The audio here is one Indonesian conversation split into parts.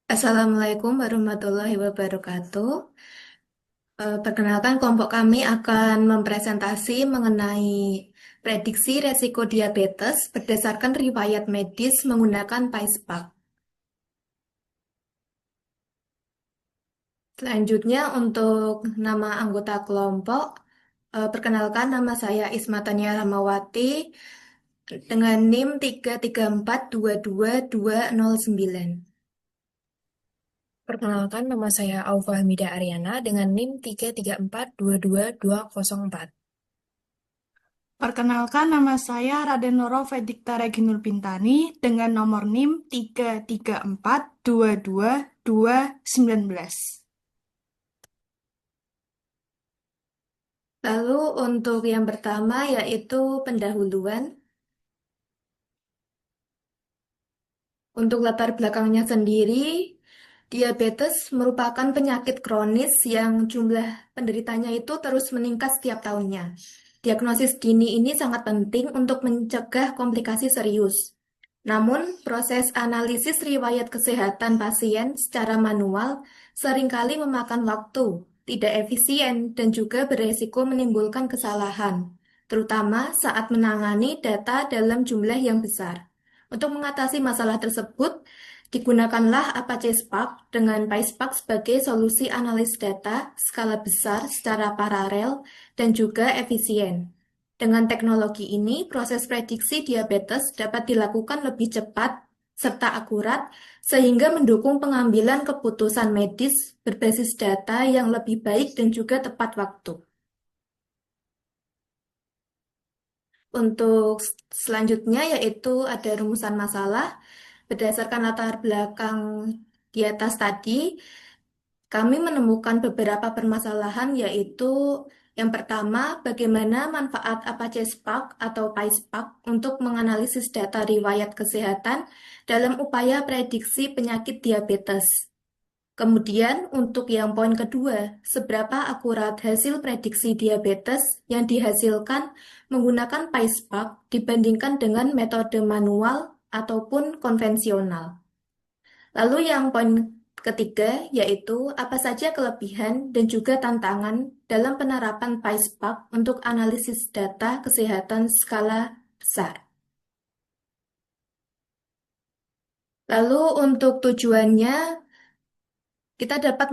Assalamualaikum warahmatullahi wabarakatuh. Perkenalkan, kelompok kami akan mempresentasi mengenai prediksi resiko diabetes berdasarkan riwayat medis menggunakan PAISPAC. Selanjutnya, untuk nama anggota kelompok, perkenalkan nama saya Ismatania Ramawati dengan NIM 3342229. Perkenalkan, nama saya Aufa Hamidah Aryana dengan NIM 334222204. Perkenalkan, nama saya Raden Noro Vedikta Reginur Bintani dengan nomor NIM 334222219. Lalu untuk yang pertama yaitu pendahuluan. Untuk latar belakangnya sendiri, diabetes merupakan penyakit kronis yang jumlah penderitanya itu terus meningkat setiap tahunnya. Diagnosis dini ini sangat penting untuk mencegah komplikasi serius. Namun, proses analisis riwayat kesehatan pasien secara manual seringkali memakan waktu, tidak efisien, dan juga beresiko menimbulkan kesalahan, terutama saat menangani data dalam jumlah yang besar. Untuk mengatasi masalah tersebut, digunakanlah Apache Spark dengan PySpark sebagai solusi analis data skala besar secara paralel dan juga efisien. Dengan teknologi ini, proses prediksi diabetes dapat dilakukan lebih cepat serta akurat, sehingga mendukung pengambilan keputusan medis berbasis data yang lebih baik dan juga tepat waktu. Untuk selanjutnya yaitu ada rumusan masalah. Berdasarkan latar belakang di atas tadi, kami menemukan beberapa permasalahan yaitu yang pertama, bagaimana manfaat Apache Spark atau PySpark untuk menganalisis data riwayat kesehatan dalam upaya prediksi penyakit diabetes. Kemudian, untuk yang poin kedua, seberapa akurat hasil prediksi diabetes yang dihasilkan menggunakan PySpark dibandingkan dengan metode manual ataupun konvensional. Lalu yang poin ketiga yaitu apa saja kelebihan dan juga tantangan dalam penerapan PySpark untuk analisis data kesehatan skala besar. Lalu untuk tujuannya, kita dapat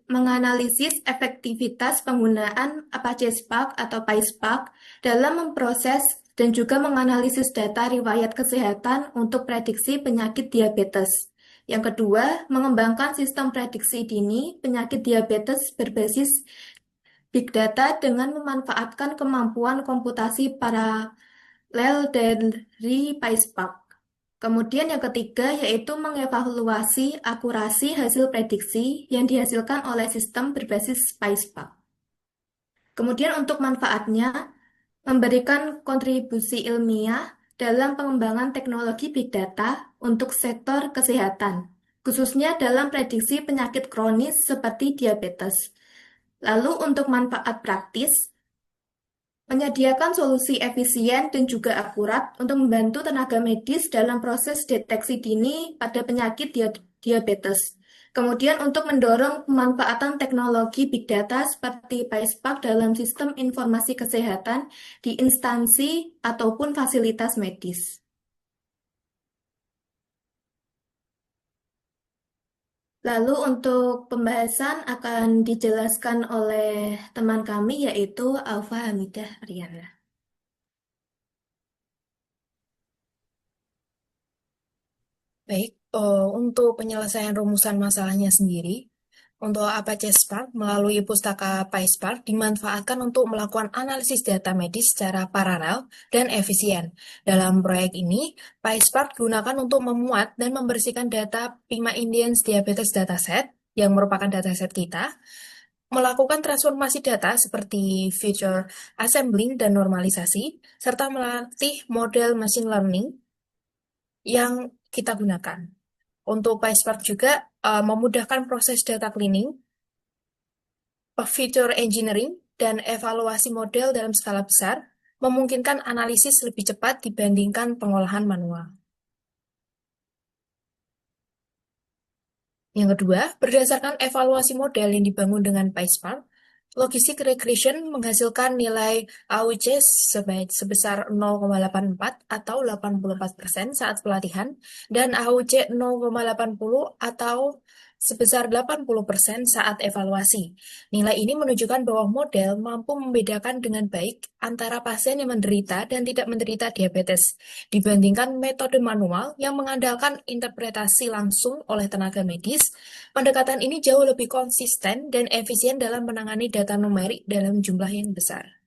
menganalisis efektivitas penggunaan Apache Spark atau PySpark dalam memproses dan juga menganalisis data riwayat kesehatan untuk prediksi penyakit diabetes. Yang kedua, mengembangkan sistem prediksi dini penyakit diabetes berbasis big data dengan memanfaatkan kemampuan komputasi paralel dari PySpark. Kemudian yang ketiga yaitu mengevaluasi akurasi hasil prediksi yang dihasilkan oleh sistem berbasis PySpark. Kemudian untuk manfaatnya, memberikan kontribusi ilmiah dalam pengembangan teknologi big data untuk sektor kesehatan, khususnya dalam prediksi penyakit kronis seperti diabetes. Lalu untuk manfaat praktis, menyediakan solusi efisien dan juga akurat untuk membantu tenaga medis dalam proses deteksi dini pada penyakit diabetes. Kemudian untuk mendorong pemanfaatan teknologi big data seperti PySpark dalam sistem informasi kesehatan di instansi ataupun fasilitas medis. Lalu untuk pembahasan akan dijelaskan oleh teman kami yaitu Alfa Hamidah Riana. Baik, untuk penyelesaian rumusan masalahnya sendiri, untuk Apache Spark melalui pustaka PySpark dimanfaatkan untuk melakukan analisis data medis secara paralel dan efisien. Dalam proyek ini, PySpark digunakan untuk memuat dan membersihkan data Pima Indians Diabetes Dataset, yang merupakan dataset kita, melakukan transformasi data seperti feature assembling dan normalisasi, serta melatih model machine learning yang kita gunakan. Untuk PySpark juga memudahkan proses data cleaning, feature engineering, dan evaluasi model dalam skala besar, memungkinkan analisis lebih cepat dibandingkan pengolahan manual. Yang kedua, berdasarkan evaluasi model yang dibangun dengan PySpark, logistic regression menghasilkan nilai AUC sebesar 0,84 atau 84% saat pelatihan dan AUC 0,80 atau sebesar 80% saat evaluasi. Nilai ini menunjukkan bahwa model mampu membedakan dengan baik antara pasien yang menderita dan tidak menderita diabetes dibandingkan metode manual yang mengandalkan interpretasi langsung oleh tenaga medis. Pendekatan ini jauh lebih konsisten dan efisien dalam menangani data numerik dalam jumlah yang besar.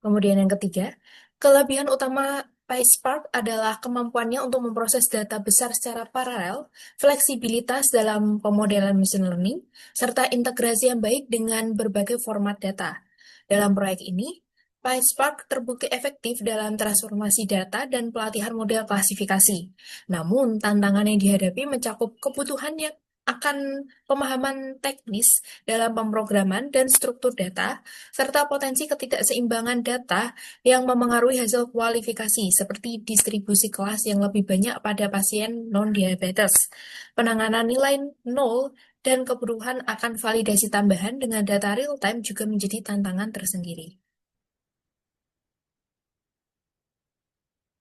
Kemudian yang ketiga, kelebihan utama PySpark adalah kemampuannya untuk memproses data besar secara paralel, fleksibilitas dalam pemodelan machine learning, serta integrasi yang baik dengan berbagai format data. Dalam proyek ini, PySpark terbukti efektif dalam transformasi data dan pelatihan model klasifikasi. Namun, tantangan yang dihadapi mencakup kebutuhan yang akan pemahaman teknis dalam pemrograman dan struktur data, serta potensi ketidakseimbangan data yang memengaruhi hasil kualifikasi, seperti distribusi kelas yang lebih banyak pada pasien non-diabetes, penanganan nilai nol, dan kebutuhan akan validasi tambahan dengan data real-time juga menjadi tantangan tersendiri.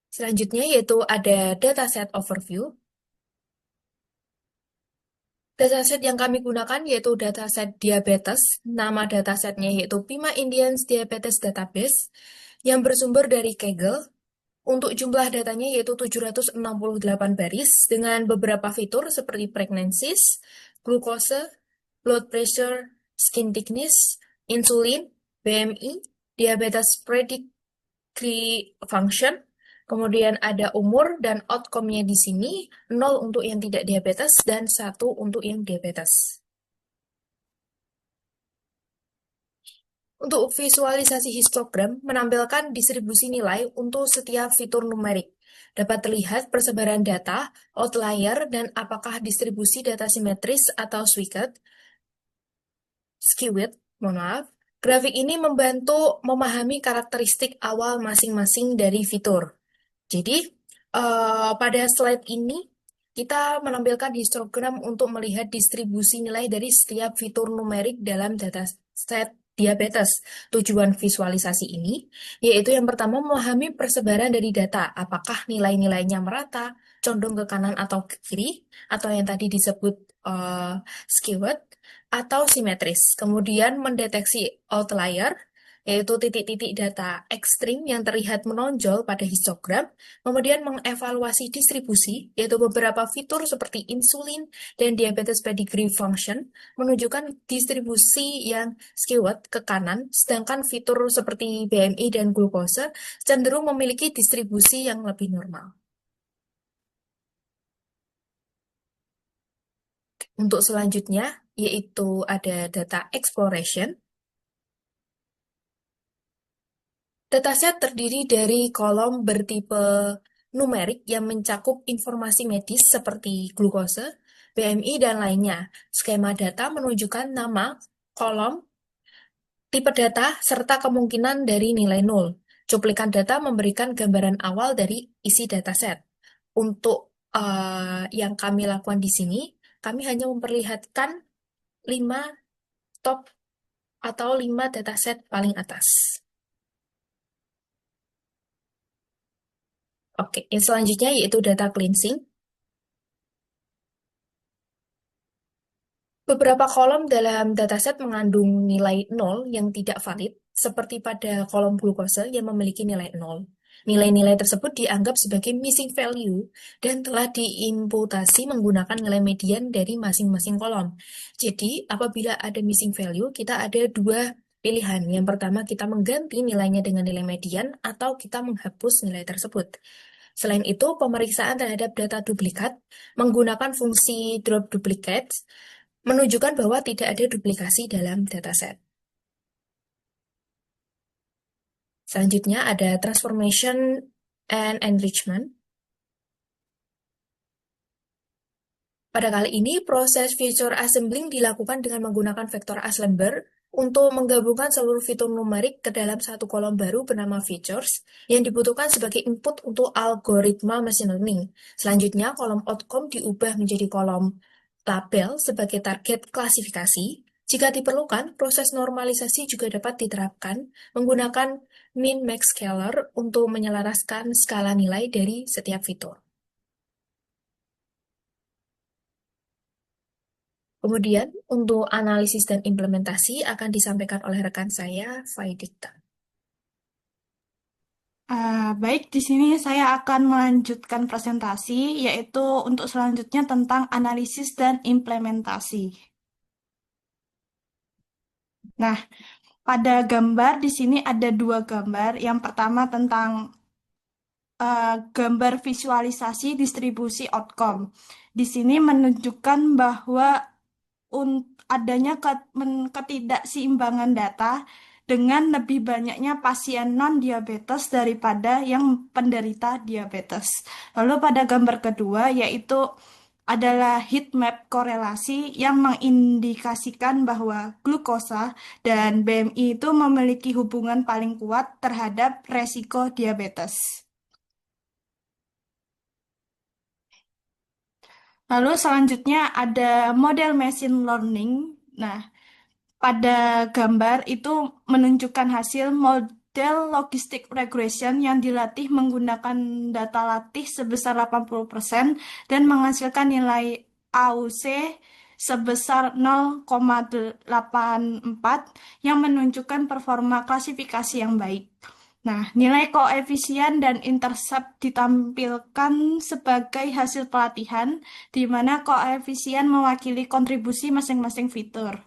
Selanjutnya yaitu ada dataset overview. Dataset yang kami gunakan yaitu dataset diabetes. Nama datasetnya yaitu PIMA Indians Diabetes Database yang bersumber dari Kaggle. Untuk jumlah datanya yaitu 768 baris dengan beberapa fitur seperti pregnancies, glukose, blood pressure, skin thickness, insulin, BMI, diabetes predictary function. Kemudian ada umur dan outcome-nya di sini 0 untuk yang tidak diabetes dan 1 untuk yang diabetes. Untuk visualisasi histogram menampilkan distribusi nilai untuk setiap fitur numerik. Dapat terlihat persebaran data, outlier, dan apakah distribusi data simetris atau skewed. Grafik ini membantu memahami karakteristik awal masing-masing dari fitur. Jadi, pada slide ini, kita menampilkan histogram untuk melihat distribusi nilai dari setiap fitur numerik dalam dataset diabetes. Tujuan visualisasi ini, yaitu yang pertama memahami persebaran dari data, apakah nilai-nilainya merata, condong ke kanan atau ke kiri, atau yang tadi disebut skewed, atau simetris. Kemudian mendeteksi outlier, yaitu titik-titik data ekstrim yang terlihat menonjol pada histogram, kemudian mengevaluasi distribusi, yaitu beberapa fitur seperti insulin dan diabetes pedigree function, menunjukkan distribusi yang skewed ke kanan, sedangkan fitur seperti BMI dan glukose cenderung memiliki distribusi yang lebih normal. Untuk selanjutnya, yaitu ada data exploration. Dataset terdiri dari kolom bertipe numerik yang mencakup informasi medis seperti glukose, BMI, dan lainnya. Skema data menunjukkan nama, kolom, tipe data, serta kemungkinan dari nilai nol. Cuplikan data memberikan gambaran awal dari isi dataset. Untuk yang kami lakukan di sini, kami hanya memperlihatkan 5 top atau 5 dataset paling atas. Oke, yang selanjutnya yaitu data cleansing. Beberapa kolom dalam dataset mengandung nilai 0 yang tidak valid, seperti pada kolom glukose yang memiliki nilai 0. Nilai-nilai tersebut dianggap sebagai missing value dan telah diimputasi menggunakan nilai median dari masing-masing kolom. Jadi, apabila ada missing value, kita ada dua pilihan. Yang pertama, kita mengganti nilainya dengan nilai median atau kita menghapus nilai tersebut. Selain itu, pemeriksaan terhadap data duplikat menggunakan fungsi drop duplicates menunjukkan bahwa tidak ada duplikasi dalam dataset. Selanjutnya ada transformation and enrichment. Pada kali ini, proses feature assembling dilakukan dengan menggunakan vektor Aslemberg Untuk menggabungkan seluruh fitur numerik ke dalam satu kolom baru bernama features yang dibutuhkan sebagai input untuk algoritma machine learning. Selanjutnya, kolom outcome diubah menjadi kolom label sebagai target klasifikasi. Jika diperlukan, proses normalisasi juga dapat diterapkan menggunakan min-max scaler untuk menyelaraskan skala nilai dari setiap fitur. Kemudian, untuk analisis dan implementasi akan disampaikan oleh rekan saya, Vaidikta. Baik, di sini saya akan melanjutkan presentasi, yaitu untuk selanjutnya tentang analisis dan implementasi. Nah, pada gambar di sini ada dua gambar. Yang pertama tentang gambar visualisasi distribusi outcome. Di sini menunjukkan bahwa adanya ketidakseimbangan data dengan lebih banyaknya pasien non-diabetes daripada yang penderita diabetes. Lalu pada gambar kedua yaitu adalah heat map korelasi yang mengindikasikan bahwa glukosa dan BMI itu memiliki hubungan paling kuat terhadap resiko diabetes. Lalu selanjutnya ada model machine learning. Nah, pada gambar itu menunjukkan hasil model logistic regression yang dilatih menggunakan data latih sebesar 80% dan menghasilkan nilai AUC sebesar 0,84 yang menunjukkan performa klasifikasi yang baik. Nah, nilai koefisien dan intercept ditampilkan sebagai hasil pelatihan, di mana koefisien mewakili kontribusi masing-masing fitur.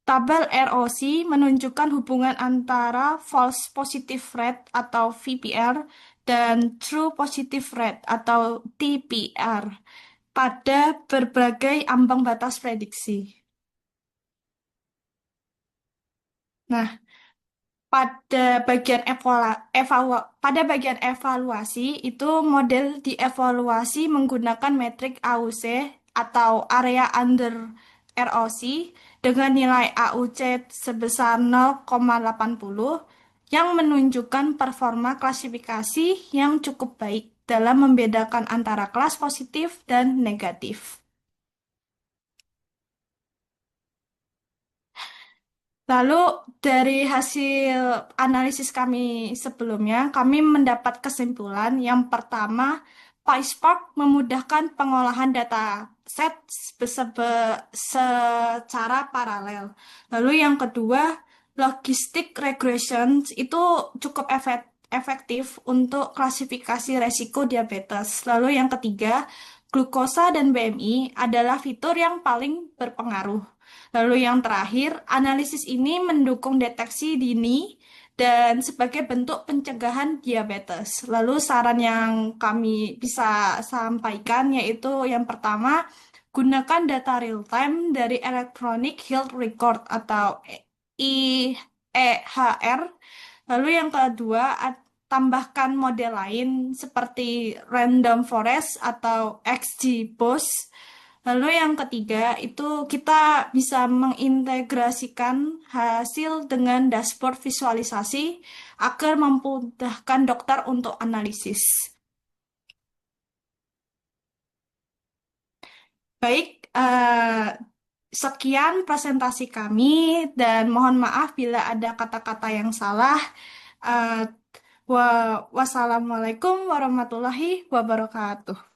Tabel ROC menunjukkan hubungan antara false positive rate atau VPR dan true positive rate atau TPR pada berbagai ambang batas prediksi. Nah, pada bagian evaluasi itu model dievaluasi menggunakan metrik AUC atau area under ROC dengan nilai AUC sebesar 0,80 yang menunjukkan performa klasifikasi yang cukup baik dalam membedakan antara kelas positif dan negatif. Lalu dari hasil analisis kami sebelumnya, kami mendapat kesimpulan yang pertama, PySpark memudahkan pengolahan data set secara paralel. Lalu yang kedua, logistic regressions itu cukup efektif untuk klasifikasi resiko diabetes. Lalu yang ketiga, glukosa dan BMI adalah fitur yang paling berpengaruh. Lalu yang terakhir, analisis ini mendukung deteksi dini dan sebagai bentuk pencegahan diabetes. Lalu saran yang kami bisa sampaikan yaitu yang pertama, gunakan data real time dari Electronic Health Record atau EHR. Lalu yang kedua, tambahkan model lain seperti Random Forest atau XGBoost. Lalu yang ketiga itu kita bisa mengintegrasikan hasil dengan dashboard visualisasi agar memudahkan dokter untuk analisis. Baik, sekian presentasi kami dan mohon maaf bila ada kata-kata yang salah. Eh, Wassalamualaikum warahmatullahi wabarakatuh.